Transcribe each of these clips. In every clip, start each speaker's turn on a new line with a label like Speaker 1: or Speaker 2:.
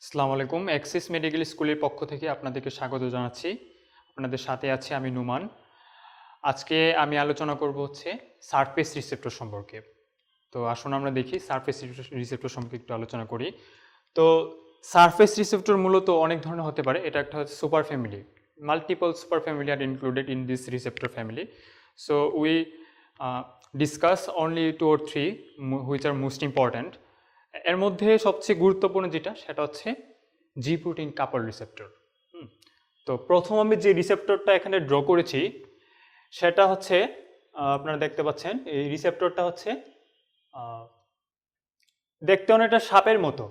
Speaker 1: আসসালামু আলাইকুম। Axis medical স্কুলের পক্ষ থেকে আপনাদেরকে স্বাগত জানাচ্ছি। আপনাদের সাথে আছি আমি নুমান। আজকে আমি আলোচনা করব হচ্ছে সারফেস রিসেপ্টর সম্পর্কে। তো আসুন আমরা দেখি সারফেস রিসেপ্টর সম্পর্কে একটু আলোচনা করি। তো সারফেস রিসেপ্টর মূলত অনেক ধরনের হতে পারে। এটা একটা হচ্ছে super family. Multiple super family are included in this receptor family. So we discuss only 2 or 3 which are most important. এর মধ্যে সবচেয়ে গুরুত্বপূর্ণ যেটা সেটা হচ্ছে জি প্রোটিন কাপল রিসেপ্টর। তো প্রথম আমি যে রিসেপ্টরটা এখানে ড্র করেছি সেটা হচ্ছে আপনারা দেখতে পাচ্ছেন এই রিসেপ্টরটা হচ্ছে দেখতে অনেকটা সাপের মতো,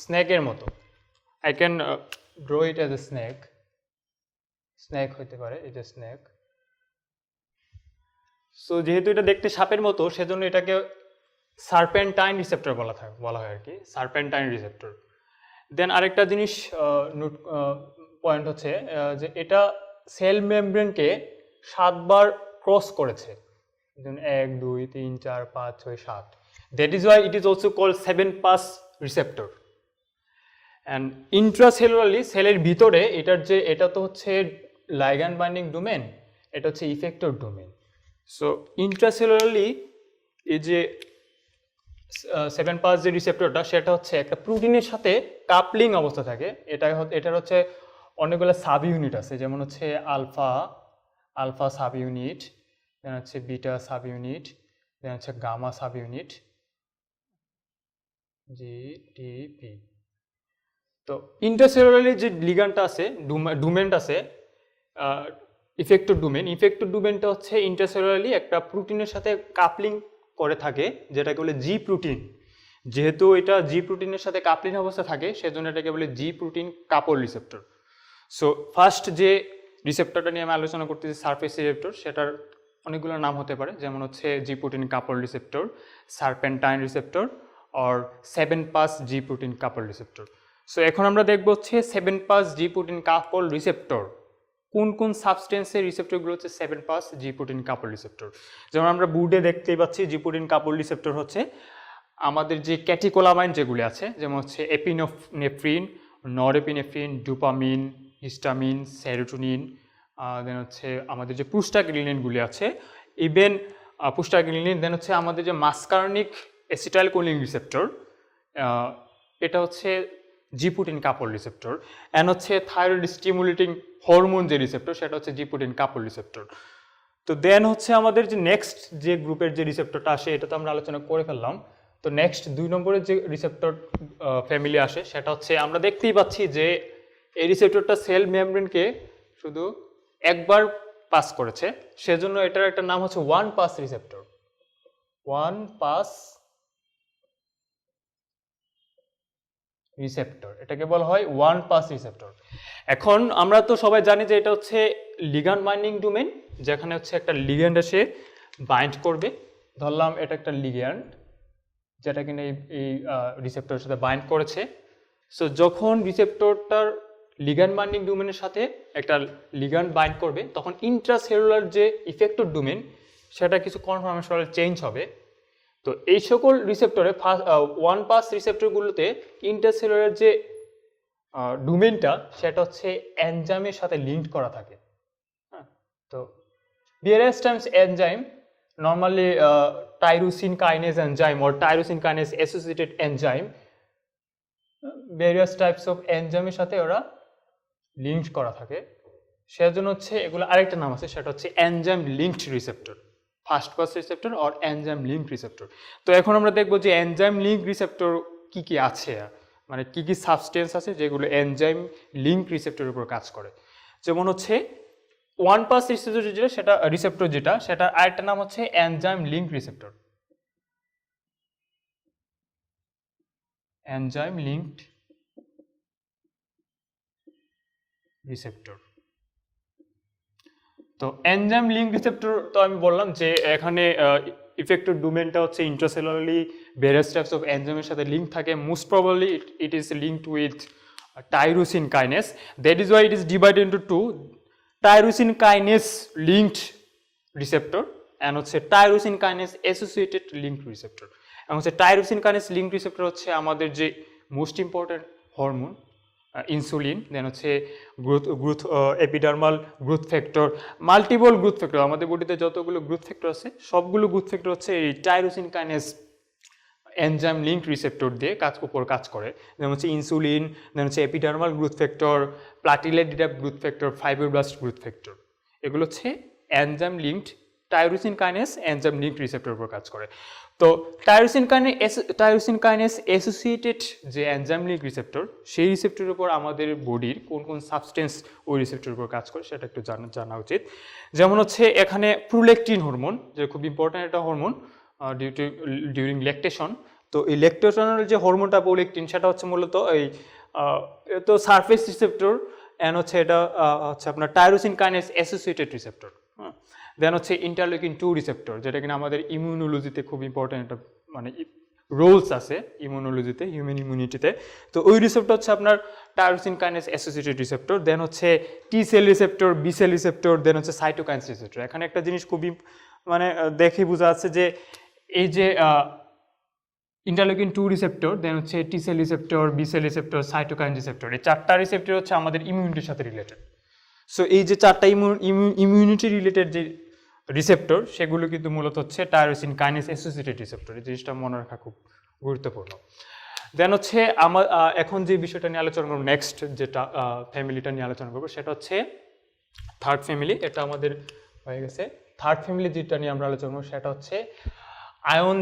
Speaker 1: স্নেকের মতো। I can draw it as a snake হইতে পারে, এই যে স্নেক। সো যেহেতু এটা দেখতে সাপের মতো সেজন্য এটাকে সার্পেন্টাইন রিসেপ্টর বলা হয় আর কি, সার্পেন্টাইন রিসেপ্টর। দেন আরেকটা জিনিস পয়েন্ট হচ্ছে যে এটা সেল মেমব্রেনকে 7বার ক্রস করেছে, যেমন 1 2 3 4 5 6 7। That is why it is also called 7 pass receptor. And intracellularly সেলের ভিতরে এটা তো হচ্ছে লাইগ্যান্ড বাইন্ডিং ডোমেন, এটা হচ্ছে ইফেক্টর ডোমেন। সো ইন্ট্রাসেলুলারলি এই যে 7 পাস যে রিসেপ্টরটা সেটা হচ্ছে একটা প্রোটিনের সাথে কাপলিং অবস্থা থাকে। এটার হচ্ছে অনেকগুলো সাব ইউনিট আছে, যেমন হচ্ছে আলফা সাব ইউনিট, দেন হচ্ছে বিটা সাব ইউনিট, দেন হচ্ছে গামা সাব ইউনিট, জিটিপি। তো ইন্টারসেলুলারলি যে লিগ্যান্ডটা আছে, ডোমেনটা আছে, ইফেক্টর ডোমেনটা হচ্ছে ইন্টারসেলুলারলি একটা প্রোটিনের সাথে কাপলিং করে থাকে, যেটাকে বলে জি প্রোটিন। যেহেতু এটা জি প্রোটিনের সাথে কাপলিং অবস্থা থাকে সেজন্য এটাকে বলে জি প্রোটিন কাপল রিসেপ্টর। সো ফার্স্ট যে রিসেপ্টরটা নিয়ে আমি আলোচনা করতেছি সারফেস রিসেপ্টর, সেটার অনেকগুলো নাম হতে পারে, যেমন হচ্ছে জি প্রোটিন কাপল রিসেপ্টর, সার্পেন্টাইন রিসেপ্টর আর 7 পাস জি প্রোটিন কাপল রিসেপ্টর। সো এখন আমরা দেখবো হচ্ছে 7 পাস জি প্রোটিন কাপল রিসেপ্টর কোন কোন সাবস্টেন্সের রিসেপ্টরগুলো হচ্ছে 7 পাস জি প্রোটিন কাপল রিসেপ্টর। যেমন আমরা বোর্ডে দেখতেই পাচ্ছি জি প্রোটিন কাপল রিসেপ্টর হচ্ছে আমাদের যে ক্যাটিকোলামাইন যেগুলি আছে, যেমন হচ্ছে epinephrine, norepinephrine, dopamine, histamine, serotonin, then হচ্ছে আমাদের যে প্রোস্টাগ্ল্যান্ডিনগুলি আছে, ইভেন প্রোস্টাগ্ল্যান্ডিন, দেন হচ্ছে আমাদের যে মাসকার্নিক অ্যাসিটাইলকোলিন রিসেপ্টর, এটা হচ্ছে জি প্রোটিন কাপল রিসেপ্টর। অ্যান্ড হচ্ছে থাইরয়েড স্টিমুলেটিং হরমোন যে রিসেপ্টর সেটা হচ্ছে জি প্রোটিন কাপল রিসেপ্টর। তো দেন হচ্ছে আমাদের যে নেক্সট যে গ্রুপের যে রিসেপ্টরটা আসে এটা তো আমরা আলোচনা করে ফেললাম। তো নেক্সট 2 নম্বরের যে রিসেপ্টর ফ্যামিলি আসে সেটা হচ্ছে আমরা দেখতেই পাচ্ছি যে এই রিসেপ্টরটা সেল মেমব্রেনকে শুধু একবার পাস করেছে, সেজন্য এটার একটা নাম হচ্ছে 1 পাস রিসেপ্টর। 1 পাস রিসেপ্টর, এটাকে বলা হয় 1 পাস রিসেপ্টর। এখন আমরা তো সবাই জানি যে এটা হচ্ছে লিগ্যান্ড বাইন্ডিং ডোমেন, যেখানে হচ্ছে একটা লিগ্যান্ড এসে বাইন্ড করবে। ধরলাম এটা একটা লিগ্যান্ড যেটা কিনা এই রিসেপ্টরের সাথে বাইন্ড করেছে। সো যখন রিসেপ্টরটার লিগ্যান্ড বাইন্ডিং ডোমেনের সাথে একটা লিগ্যান্ড বাইন্ড করবে তখন ইন্ট্রাসেলুলার যে ইফেক্টর ডোমেন সেটা কিছু কনফরমেশনাল চেঞ্জ হবে। তো এই সকল রিসেপ্টরে 1 পাস রিসেপ্টরগুলোতে ইন্টারসেলুলার যে ডোমেনটা সেটা হচ্ছে এনজাইমের সাথে লিঙ্ক করা থাকে। হ্যাঁ, তো various times enzyme, normally tyrosine kinase enzyme or tyrosine kinase associated enzyme, various types of enzyme এর সাথে ওরা লিঙ্ক করা থাকে, সেজন্য হচ্ছে এগুলো আরেকটা নাম আছে, সেটা হচ্ছে enzyme linked receptor, first pass receptor আর এনজাইম লিঙ্কড রিসেপ্টর। তো এখন আমরা দেখবো যে এনজাইম লিঙ্ক রিসেপ্টর কি কি আছে, মানে কি কি সাবস্টেন্স আছে যেগুলো এনজাইম লিঙ্ক রিসেপ্টরের উপর কাজ করে। যেমন হচ্ছে 1 পাস রিসেপ্টর যেটা সেটা আরেকটা নাম হচ্ছে enzyme link receptor, enzyme linked receptor. তো এনজাইম লিঙ্ক রিসেপ্টর তো আমি বললাম যে এখানে ইফেক্টর ডোমেনটা হচ্ছে ইন্ট্রাসেলুলারলি ভেরিয়াস টাইপস অফ এনজাইমের সাথে লিঙ্ক থাকে। Most probably it is linked with tyrosine kinase, that is why it is divided into 2, tyrosine kinase linked receptor and হচ্ছে tyrosine kinase associated linked receptor. এবং হচ্ছে টাইরোসিন কাইনেস লিঙ্কড রিসেপ্টর হচ্ছে আমাদের যে most important hormone, insulin, then হচ্ছে growth epidermal growth factor, multiple growth factor. আমাদের বডিতে যতগুলো গ্রোথ ফ্যাক্টর আছে সবগুলো গ্রোথ ফ্যাক্টর হচ্ছে এই tyrosine kinase enzyme link receptor দিয়ে কাজ করে। যেমন হচ্ছে ইনসুলিন, দেন হচ্ছে epidermal growth factor, platelet growth factor, fibroblast growth factor. এগুলো হচ্ছে enzyme linked tyrosine kinase enzyme link receptor উপর কাজ করে। তো টাইরোসিন কাইনেজ অ্যাসোসিয়েটেড যে এনজাইম লিঙ্ক রিসেপ্টর, সেই রিসেপ্টরের উপর আমাদের বডির কোন কোন সাবস্টেন্স ওই রিসেপ্টরের উপর কাজ করে সেটা একটু জানা উচিত। যেমন হচ্ছে এখানে প্রোল্যাকটিন হরমোন, যে খুব ইম্পর্ট্যান্ট একটা হরমোন ডিউরিং ল্যাকটেশন। তো এই ল্যাকটেশনের যে হরমোনটা প্রোল্যাকটিন, সেটা হচ্ছে মূলত এই তো সারফেস রিসেপ্টর, অ্যান্ড হচ্ছে এটা হচ্ছে আপনার tyrosine kinase associated receptor. Then হচ্ছে ইন্টারলিউকিন 2 রিসেপ্টর, যেটা কিনা আমাদের ইমিউনোলজিতে খুব ইম্পর্ট্যান্ট একটা মানে রোলস আছে ইমিউনোলজিতে, হিউম্যান ইমিউনিটিতে। তো ওই রিসেপ্টর হচ্ছে আপনার tyrosine kinase associated receptor. Then হচ্ছে T cell receptor, B cell receptor, then হচ্ছে সাইটোকাইনস রিসেপ্টর। এখানে একটা জিনিস খুবই মানে দেখে বোঝা যাচ্ছে যে এই যে ইন্টারলিউকিন 2 রিসেপ্টর, দেন হচ্ছে T cell receptor, B cell receptor, cytokine receptor, এই 4টা রিসেপ্টর হচ্ছে আমাদের ইমিউনিটির সাথে রিলেটেড। সো এই যে 4টা ইমিউনিটি রিলেটেড যে রিসেপ্টর, সেগুলো কিন্তু মূলত হচ্ছে টাইরোসিন কাইনেজ অ্যাসোসিয়েটেড রিসেপ্টর। এই জিনিসটা মনে রাখা খুব গুরুত্বপূর্ণ। দেন হচ্ছে আমার এখন যে বিষয়টা নিয়ে আলোচনা করবো, নেক্সট যেটা ফ্যামিলিটা নিয়ে আলোচনা করবো, সেটা হচ্ছে থার্ড ফ্যামিলি। এটা আমাদের হয়ে গেছে। থার্ড ফ্যামিলি যেটা নিয়ে আমরা আলোচনা করবো সেটা হচ্ছে ion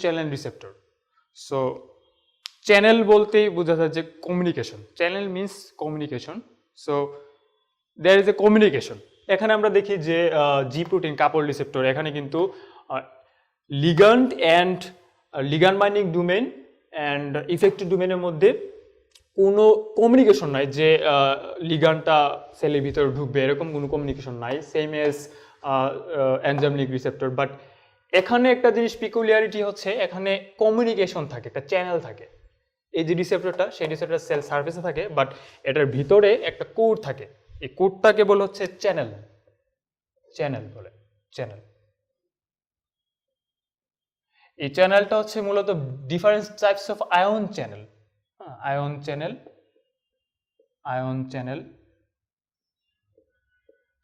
Speaker 1: channel receptor. So channel বলতেই বোঝা যায় যে communication, channel means communication. So there is a communication. এখানে আমরা দেখি যে জি প্রোটিন কাপল রিসেপ্টর, এখানে কিন্তু ligand and ligand binding domain and effective ডোমেইনের মধ্যে কোনো কমিউনিকেশন নাই যে লিগ্যান্ডটা সেলের ভিতরে ঢুকবে, এরকম কোনো কমিউনিকেশন নাই, same as enzyme link receptor. But এখানে একটা জিনিস পিকুলিয়ারিটি হচ্ছে, এখানে কমিউনিকেশন থাকে, একটা চ্যানেল থাকে। এই যে রিসেপ্টরটা, সেই রিসেপ্টর সেল সার্ফেসে থাকে, বাট এটার ভিতরে একটা কোড থাকে। এই কোডটাকে বলে হচ্ছে চ্যানেল বলে চ্যানেল। এই চ্যানেলটা হচ্ছে মূলত different types of ion channel. Ion channel.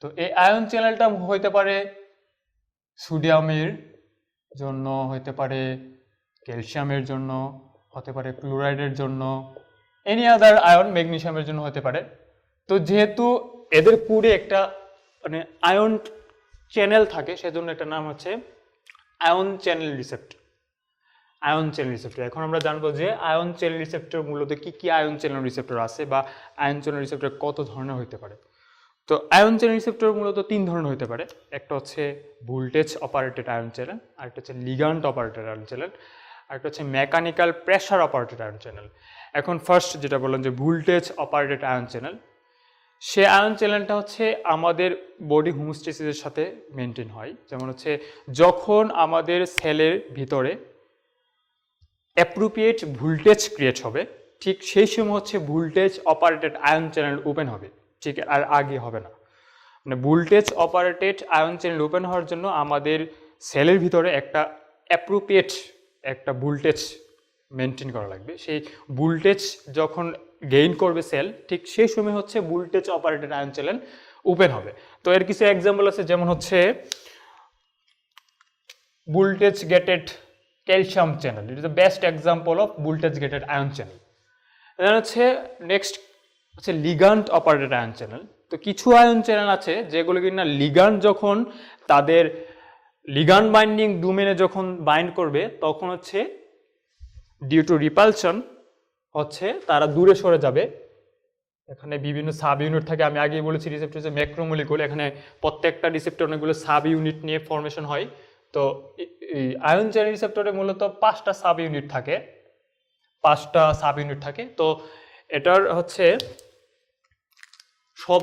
Speaker 1: তো এই আয়ন চ্যানেলটা হইতে পারে সোডিয়ামের জন্য, হইতে পারে ক্যালসিয়ামের জন্য, হতে পারে ক্লোরাইডের জন্য, এনি আদার আয়ন, ম্যাগনেসিয়ামের জন্য হতে পারে। তো যেহেতু এদের পুরে একটা মানে আয়ন চ্যানেল থাকে, সেজন্য একটা নাম হচ্ছে আয়ন চ্যানেল রিসেপ্টর। এখন আমরা জানবো যে আয়ন চ্যানেল রিসেপ্টর মূলত কি আয়ন চ্যানেল রিসেপ্টর আছে, বা আয়ন চ্যানেল রিসেপ্টর কত ধরনের হতে পারে। তো আয়ন চ্যানেল রিসেপ্টর মূলত 3 ধরনের হতে পারে। একটা হচ্ছে ভোল্টেজ অপারেটেড আয়ন চ্যানেল, আরেকটা হচ্ছে লিগ্যান্ড অপারেটেড আয়ন চ্যানেল, আরেকটা হচ্ছে mechanical pressure operated ion channel. এখন ফার্স্ট যেটা বললাম যে ভোল্টেজ অপারেটেড আয়ন চ্যানেল, সে আয়ন চ্যানেলটা হচ্ছে আমাদের বডি হোমোস্টেসিসের সাথে মেনটেন হয়। যেমন হচ্ছে যখন আমাদের সেলের ভিতরে অ্যাপ্রোপ্রিয়েট ভোল্টেজ ক্রিয়েট হবে, ঠিক সেই সময় হচ্ছে voltage operated ion channel open হবে, ঠিক আর আগে হবে না। মানে voltage operated ion channel open হওয়ার জন্য আমাদের সেলের ভিতরে একটা অ্যাপ্রোপ্রিয়েট একটা ভোল্টেজ মেনটেন করা লাগবে। সেই ভোল্টেজ যখন গেইন করবে সেল, ঠিক সেই সময় হচ্ছে voltage operated ion channel open হবে। তো এর কিছু এক্সাম্পল আছে, যেমন হচ্ছে voltage gated calcium channel, it is the best example of voltage gated ion channel. Then হচ্ছে নেক্সট হচ্ছে লিগ্যান্ড অপারেটেড আয়ন চ্যানেল। তো কিছু আয়ন চ্যানেল আছে যেগুলো কিনা লিগ্যান্ড যখন তাদের লিগ্যান্ড বাইন্ডিং ডোমেনে যখন বাইন্ড করবে, তখন হচ্ছে ডিউ টু রিপালশন হচ্ছে তারা দূরে সরে যাবে। এখানে বিভিন্ন সাব ইউনিট থাকে, আমি আগেই বলেছি রিসেপ্টর হচ্ছে ম্যাক্রোমলিকুল, এখানে প্রত্যেকটা রিসেপ্টর অনেকগুলো সাব ইউনিট নিয়ে ফরমেশন হয়। তো এই আয়ন চ্যানেল রিসেপ্টরে মূলত 5টা সাব ইউনিট থাকে। তো এটার হচ্ছে সব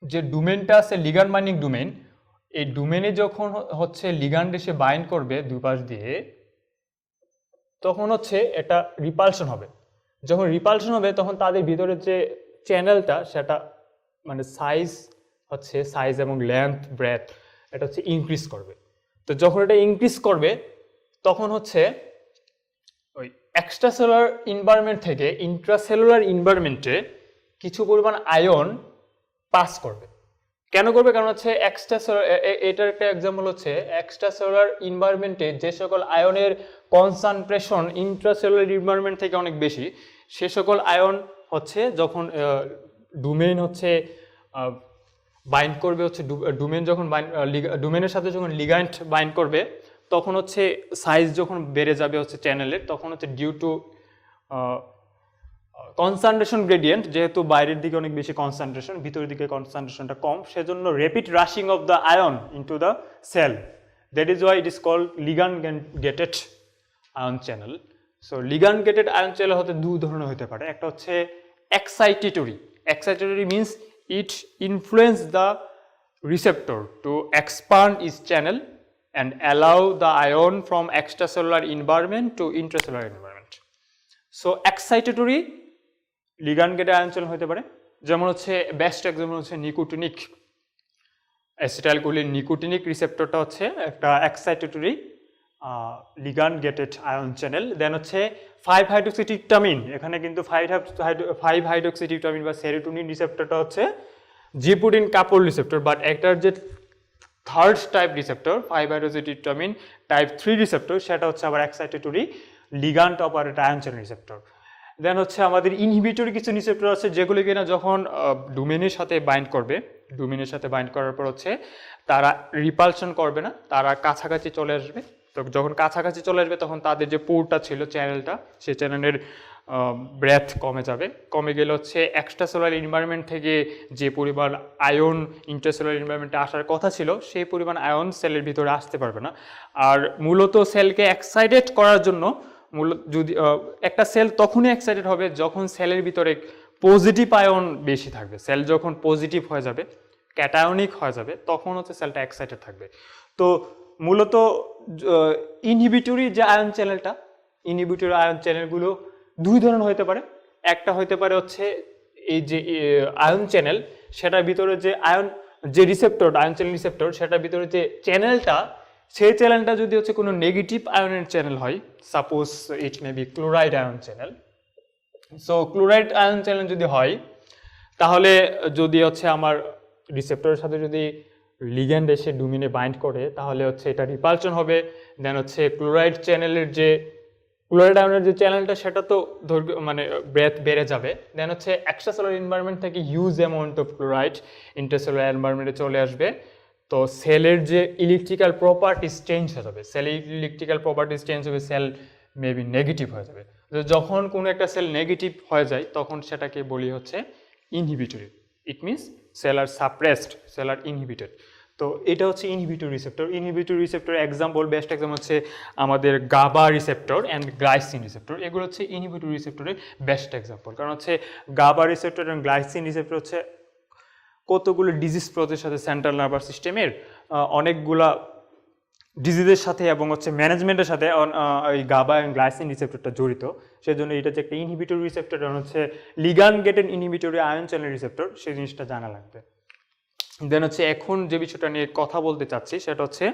Speaker 1: যে ডোমেনটা আছে লিগ্যান্ড বাইন্ডিং ডোমেন, এই ডোমেনে যখন হচ্ছে লিগ্যান্ড এসে বাইন্ড করবে দুই পাশ দিয়ে, তখন হচ্ছে এটা রিপালশন হবে। যখন রিপালশন হবে তখন তাদের ভিতরে যে চ্যানেলটা, সেটা মানে সাইজ এবং লেন্থ ব্রেথ এটা হচ্ছে ইনক্রিজ করবে। তো যখন এটা ইনক্রিজ করবে তখন হচ্ছে ওই এক্সট্রাসেলুলার এনভায়রনমেন্ট থেকে ইন্ট্রাসেলুলার এনভায়রনমেন্টে কিছু পরিমাণ আয়ন পাস করবে। কেন করবে? কারণ হচ্ছে এক্সট্রাসেলুলার, এটার একটা এক্সাম্পল হচ্ছে এক্সট্রাসেলুলার এনভায়রনমেন্টে যে সকল আয়নের কনসেন্ট্রেশন ইন্ট্রাসেলুলার এনভায়রনমেন্ট থেকে অনেক বেশি, সে সকল আয়ন হচ্ছে যখন ডোমেইন হচ্ছে বাইন্ড করবে, হচ্ছে ডোমেইন যখন ডোমেইনের সাথে যখন লিগ্যান্ড বাইন্ড করবে, তখন হচ্ছে সাইজ যখন বেড়ে যাবে হচ্ছে চ্যানেলের, তখন হচ্ছে ডিউ টু কনসেন্ট্রেশন গ্রেডিয়েন্ট, যেহেতু বাইরের দিকে অনেক বেশি কনসেন্ট্রেশন, ভিতরের দিকে কনসেন্ট্রেশনটা কম, সেজন্য rapid rushing of the ion into the cell, that is why it is called ligand gated ion channel. So ligand gated ion channel হতে দুই ধরনের হতে পারে। একটা হচ্ছে excitatory. Excitatory means it influence the receptor to expand its channel and allow the ion from extracellular environment to intracellular environment. So excitatory ligand gated ion channel হতে পারে, যেমন হচ্ছে বেস্ট এক্সাম্পল হচ্ছে নিকোটিনিক অ্যাসিটাইলকোলিন। নিকোটিনিক রিসেপ্টরটা হচ্ছে একটা excitatory ligand gated ion channel. Then হচ্ছে five hydroxytryptamine, এখানে কিন্তু 5-হাইড্রোক্সিট্রিপটামিন বা সেরোটোনিন রিসেপ্টরটা হচ্ছে জিপুটিন কাপল রিসেপ্টর, বাট একটার যে third type receptor five hydroxytryptamine type 3 receptor, সেটা হচ্ছে আবার excitatory ligand operate ion channel receptor. Then হচ্ছে আমাদের ইনহিবিটরি কিছু রিসেপ্টর আছে যেগুলি কিনা যখন ডোমেনের সাথে বাইন্ড করবে, ডোমেনের সাথে বাইন্ড করার পর হচ্ছে তারা রিপালশন করবে না, তারা কাছাকাছি চলে আসবে। তো যখন কাছাকাছি চলে আসবে তখন তাদের যে পোরটা ছিল চ্যানেলটা, সেই চ্যানেলের ব্রেথ কমে যাবে। কমে গেলে হচ্ছে এক্সট্রাসেলুলার এনভায়রনমেন্ট থেকে যে পরিমাণ আয়ন ইন্ট্রাসেলুলার এনভায়রনমেন্টে আসার কথা ছিল, সেই পরিমাণ আয়ন সেলের ভিতরে আসতে পারবে না। আর মূলত সেলকে এক্সাইটেড করার জন্য যদি একটা সেল তখনই এক্সাইটেড হবে যখন সেলের ভিতরে পজিটিভ আয়ন বেশি থাকবে। সেল যখন পজিটিভ হয়ে যাবে, ক্যাটায়নিক হয়ে যাবে, তখন হচ্ছে সেলটা এক্সাইটেড থাকবে। তো মূলত ইনহিবিটরি যে আয়ন চ্যানেলটা, ইনহিবিটরি আয়ন চ্যানেলগুলো দুই ধরনের হতে পারে। একটা হতে পারে হচ্ছে এই যে আয়ন চ্যানেল, সেটার ভিতরে যে আয়ন যে রিসেপ্টর, আয়ন চ্যানেল রিসেপ্টর, সেটার ভিতরে যে চ্যানেলটা, সেই চ্যানেলটা যদি হচ্ছে কোনো নেগেটিভ আয়নের চ্যানেল হয়, suppose it may be chloride ion channel. So chloride ion channel যদি হয়, তাহলে যদি হচ্ছে আমার রিসেপ্টরের সাথে যদি লিগ্যান্ড এসে ডোমেইনে বাইন্ড করে, তাহলে হচ্ছে এটা রিপালশন হবে। দেন হচ্ছে ক্লোরাইড চ্যানেলের যে ক্লোরাইড আয়নের যে চ্যানেলটা, সেটা তো মানে ব্রেথ বেড়ে যাবে। দেন হচ্ছে এক্সট্রাসেলুলার এনভায়রনমেন্ট থেকে huge amount of chloride intercellular এনভায়রনমেন্টে চলে আসবে। তো সেলের যে ইলেকট্রিক্যাল প্রপার্টিস চেঞ্জ হয়ে যাবে, সেলের ইলেকট্রিক্যাল প্রপার্টিস চেঞ্জ হবে, সেল মেবি নেগেটিভ হয়ে যাবে। যখন কোনো একটা সেল নেগেটিভ হয়ে যায়, তখন সেটাকে বলি হচ্ছে inhibitory. It means cell are suppressed, cell are inhibited. তো এটা হচ্ছে inhibitory receptor. Inhibitory receptor example, best example হচ্ছে আমাদের GABA receptor and glycine receptor. এগুলো হচ্ছে ইনহিবিটরি রিসেপ্টরের বেস্ট এক্সাম্পল। কারণ হচ্ছে গাবা রিসেপ্টর এবং গ্লাইসিন রিসেপ্টর হচ্ছে কতগুলো ডিজিজ প্রসেসের সাথে সেন্ট্রাল নার্ভাস সিস্টেমের অনেকগুলা ডিজিজের সাথে এবং হচ্ছে ম্যানেজমেন্টের সাথে এই গাবা এবং গ্লাইসিন রিসেপ্টরটা জড়িত। সেজন্য এটা যে একটা ইনহিবিটরি রিসেপ্টর, হচ্ছে ligand gated inhibitory ion channel receptor, সেই জিনিসটা জানা লাগবে। দেন হচ্ছে এখন যে বিষয়টা নিয়ে কথা বলতে চাচ্ছি, সেটা হচ্ছে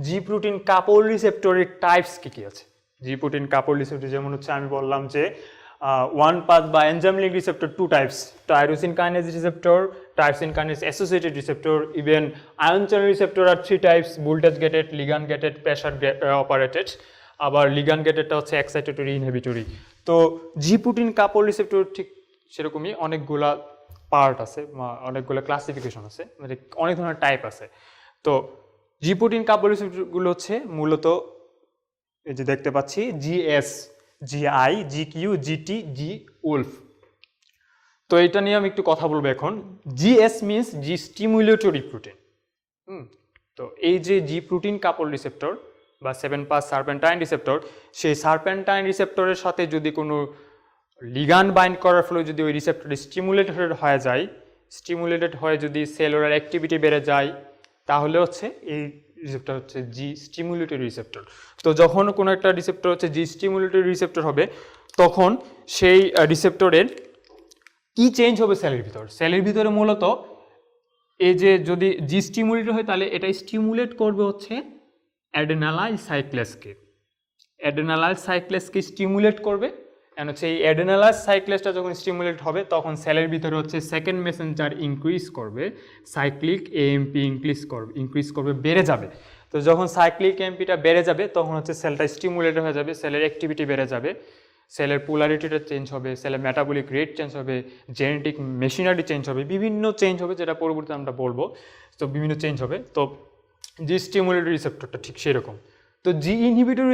Speaker 1: জি প্রোটিন কাপল রিসেপ্টরের টাইপস কী কী আছে। জি প্রোটিন কাপল রিসেপ্টর যেমন হচ্ছে আমি বললাম যে ওয়ান পাথ বা enzymatic receptor two types, tyrosine kinase receptor, tyrosine kinase associated receptor, even ion channel receptor আর 3 types, voltage gated, ligand gated, pressure operated. আবার লিগ্যান্ড গেটেডটা হচ্ছে এক্সাইটেটরি, ইনহিবিটরি। তো জি প্রোটিন কাপল রিসেপ্টর ঠিক সেরকমই অনেকগুলা পার্ট আছে, অনেকগুলো ক্লাসিফিকেশন আছে, মানে অনেক ধরনের টাইপ আছে। তো জি প্রোটিন কাপল রিসেপ্টরগুলো হচ্ছে মূলত এই যে দেখতে পাচ্ছি জিএস, জিআই, জিকিউ, জিটি, জি উলফ। তো এটা নিয়ে আমি একটু কথা বলবো এখন। জিএস মিনস জি স্টিমুলেটরি প্রোটিন। তো এই যে জি প্রোটিন কাপল রিসেপ্টর বা 7' সার্পেন্টাইন রিসেপ্টর, সেই সার্পেন্টাইন রিসেপ্টরের সাথে যদি কোনো লিগ্যান্ড বাইন্ড করার ফলে যদি ওই রিসেপ্টর স্টিমুলেটেড হয়ে যায়, স্টিমুলেটেড হয়ে যদি সেলুলার অ্যাক্টিভিটি বেড়ে যায়, তাহলে হচ্ছে এই রিসেপ্টর হচ্ছে জি স্টিমুলেটরি রিসেপ্টর। তো যখন কোনো একটা রিসেপ্টর হচ্ছে জি স্টিমুলেটরি রিসেপ্টর হবে, তখন সেই রিসেপ্টরের কি চেঞ্জ হবে সেলের ভিতর। সেলের ভিতরে মূলত এই যে যদি জি স্টিমুলেটর হয়, তাহলে এটা স্টিমুলেট করবে হচ্ছে অ্যাডেনালাইন সাইক্লেসকে। অ্যাডেনালাইজ সাইক্লেসকে স্টিমুলেট করবে, অ্যান্ড হচ্ছে এই অ্যাডেনালাইজ সাইক্লেসটা যখন স্টিমুলেট হবে তখন সেলের ভিতরে হচ্ছে সেকেন্ড মেসেঞ্জার ইনক্রিজ করবে, সাইক্লিক এএমপি ইনক্রিজ করবে, বেড়ে যাবে। তো যখন সাইক্লিক এএমপিটা বেড়ে যাবে তখন হচ্ছে সেলটা স্টিমুলেট হয়ে যাবে, সেলের অ্যাক্টিভিটি বেড়ে যাবে, সেলের পোলারিটিটা চেঞ্জ হবে, সেলের মেটাবলিক রেট চেঞ্জ হবে, জেনেটিক মেশিনারি চেঞ্জ হবে, বিভিন্ন চেঞ্জ হবে, যেটা পরবর্তীতে আমরা বলবো। তো বিভিন্ন চেঞ্জ হবে। তো জি স্টিমুলেটরি রিসেপ্টরটা ঠিক সেরকম। তো জি ইনহিবিটরি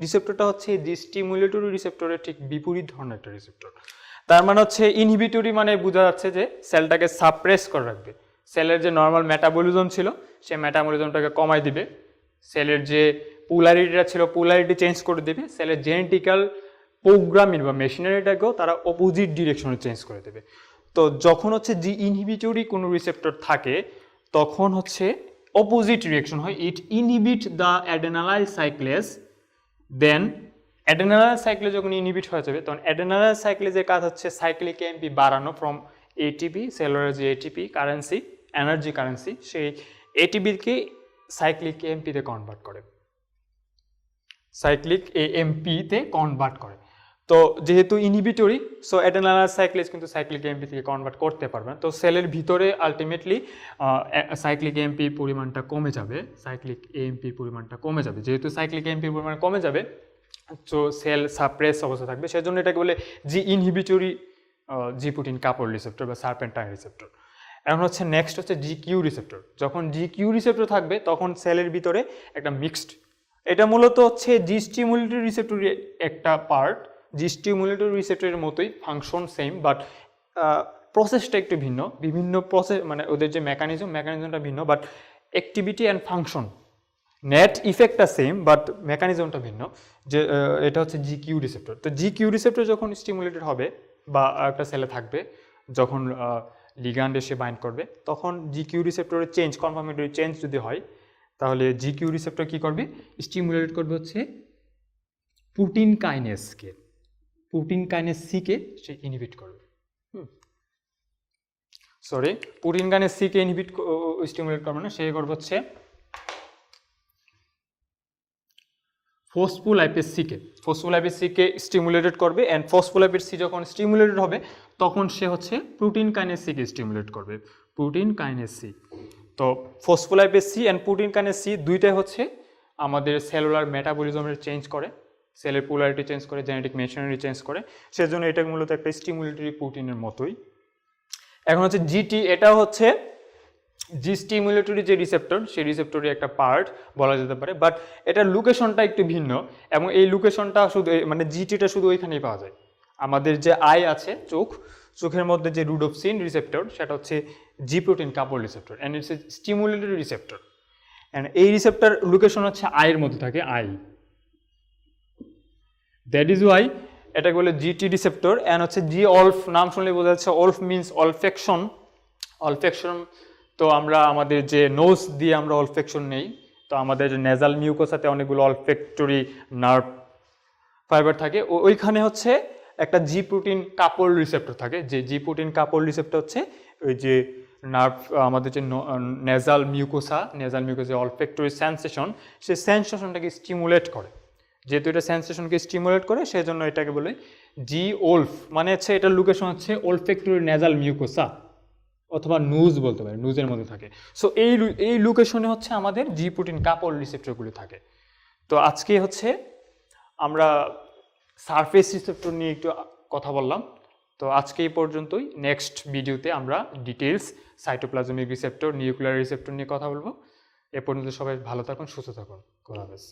Speaker 1: রিসেপ্টরটা হচ্ছে জি স্টিমুলেটরি রিসেপ্টরের ঠিক বিপরীত ধরনের একটা রিসেপ্টর। তার মানে হচ্ছে ইনহিবিটরি মানে বোঝা যাচ্ছে যে সেলটাকে সাপ্রেস করে রাখবে, সেলের যে নর্মাল মেটাবলিজম ছিল সেই মেটাবলিজমটাকে কমাই দিবে, সেলের যে পোলারিটিটা ছিল পোলারিটি চেঞ্জ করে দেবে, সেলের জেনেটিক্যাল প্রোগ্রামিং বা মেশিনারিটাকেও তারা অপোজিট ডিরেকশনে চেঞ্জ করে দেবে। তো যখন হচ্ছে জি ইনহিবিটরি কোনো রিসেপ্টর থাকে তখন হচ্ছে অপোজিট রিয়াকশন হয়, it inhibit the adenylate cyclase, then adenylate cyclase যখন ইনহিবিট হয়ে যাবে তখন অ্যাডেনালাইজ সাইক্লেসের কাজ হচ্ছে সাইক্লিক এএমপি বাড়ানো ফ্রম এটিপি, সেলুলার যে এটিপি কারেন্সি, এনার্জি কারেন্সি, সেই এটিপিকে সাইক্লিক এএমপিতে কনভার্ট করে, সাইক্লিক এএমপিতে কনভার্ট করে। তো যেহেতু ইনহিবিটরি, সো অ্যাডেনালাইজ সাইক্লেস কিন্তু সাইক্লিক এএমপি থেকে কনভার্ট করতে পারবে না। তো সেলের ভিতরে আলটিমেটলি সাইক্লিক এএমপির পরিমাণটা কমে যাবে, সাইক্লিক এএমপির পরিমাণটা কমে যাবে। যেহেতু সাইক্লিক এএমপির পরিমাণ কমে যাবে তো সেল সাপ্রেস অবস্থা থাকবে, সেজন্য এটাকে বলে জি ইনহিবিটরি জি প্রোটিন কাপড় রিসেপ্টর বা সার্পেন্টাইন রিসেপ্টর। এখন হচ্ছে নেক্সট হচ্ছে জি কিউ রিসেপ্টর। যখন জি কিউ রিসেপ্টর থাকবে তখন সেলের ভিতরে একটা মিক্সড, এটা মূলত হচ্ছে জি স্টিমুলেটরি রিসেপ্টরের একটা পার্ট, জি স্টিমুলেটরি রিসেপ্টরের মতোই ফাংশন সেম, বাট প্রসেসটা একটু ভিন্ন, বিভিন্ন প্রসেস মানে ওদের যে মেকানিজমটা ভিন্ন, but activity and function net ইফেক্টটা সেম, বাট মেকানিজমটা ভিন্ন। যে এটা হচ্ছে জি কিউ রিসেপ্টর। তো জি কিউ রিসেপ্টর যখন স্টিমুলেটেড হবে বা একটা সেলে থাকবে, যখন লিগ্যান্ড এসে বাইন্ড করবে তখন জি কিউ রিসেপ্টরের চেঞ্জ, কনফার্মেটরি চেঞ্জ যদি হয় তাহলে জি কিউ রিসেপ্টর কী করবে, স্টিমুলেট করবে হচ্ছে প্রোটিন কাইনেসকে, প্রোটিন কাইনেস সিকে সে ইনহিবিট করবে, প্রোটিন কাইনেস সিকে ইনহিবিট স্টিমুলেট করবে না, সে করবে হচ্ছে ফসফোলাইপেজ সিকে স্টিমুলেটেড করবে, অ্যান্ড ফসফোলাইপেজ সি যখন স্টিমুলেটেড হবে তখন সে হচ্ছে প্রোটিন কাইনেস সিকে স্টিমুলেট করবে, প্রোটিন কাইনেস সি। তো phospholipase C and protein kinase C দুইটাই হচ্ছে আমাদের সেলুলার মেটাবলিজমের চেঞ্জ করে, সেলের পোলারিটি চেঞ্জ করে, জেনেটিক মেশিনারি চেঞ্জ করে, সেজন্য এটা মূলত একটা স্টিমুলেটরি প্রোটিনের মতোই। এখন হচ্ছে জিটি, এটা হচ্ছে জি স্টিমুলেটরি যে রিসেপ্টর সেই রিসেপ্টরের একটা পার্ট বলা যেতে পারে, বাট এটার লোকেশনটা একটু ভিন্ন, এবং এই লোকেশনটা শুধু মানে জিটিটা শুধু ওইখানেই পাওয়া যায়। আমাদের যে আই আছে চোখের মধ্যে যে রুডোপসিন রিসেপ্টর সেটা হচ্ছে জি প্রোটিন কাপড় receptor, and it's a stimulatory receptor, and এই রিসেপ্টর লোকেশন হচ্ছে আইয়ের মধ্যে থাকে, আই, দ্যাট ইজ ওয়াই এটাকে বলে জিটি রিসেপ্টর। অ্যান্ড হচ্ছে জি অলফ, নাম শুনলে বোঝা যাচ্ছে অলফ মিনস অলফেকশন, তো আমরা আমাদের যে নোজ দিয়ে আমরা অলফেকশন নেই, তো আমাদের নেজাল মিউকোসাতে অনেকগুলো অলফেক্টরি নার্ভ ফাইবার থাকে, ওইখানে হচ্ছে একটা জি প্রোটিন কাপড় রিসেপ্টর থাকে, যে জি প্রোটিন কাপড় রিসেপ্টর হচ্ছে ওই যে নার্ভ, আমাদের যে নেজাল মিউকোসা অলফেক্টরি সেন্সেশন, সেই সেন্সেশনটাকে স্টিমুলেট করে। যেহেতু এটা সেন্সেশনকে স্টিমুলেট করে সেজন্য এটাকে বলে জি ওলফ, মানে হচ্ছে এটার লোকেশন হচ্ছে অলফেক্টরি নেজাল মিউকোসা অথবা নুজ বলতে পারে, নুজের মধ্যে থাকে। সো এই লোকেশনে হচ্ছে আমাদের জি প্রোটিন কাপড় রিসেপ্টরগুলি থাকে। তো আজকে হচ্ছে আমরা সারফেস রিসেপ্টর নিয়ে একটু কথা বললাম। তো আজকে এই পর্যন্তই, নেক্সট ভিডিওতে আমরা details cytoplasmic receptor, nuclear receptor নিয়ে কথা বলবো। এ পর্যন্ত সবাই ভালো থাকুন, সুস্থ থাকুন, খোদা হাফেজ।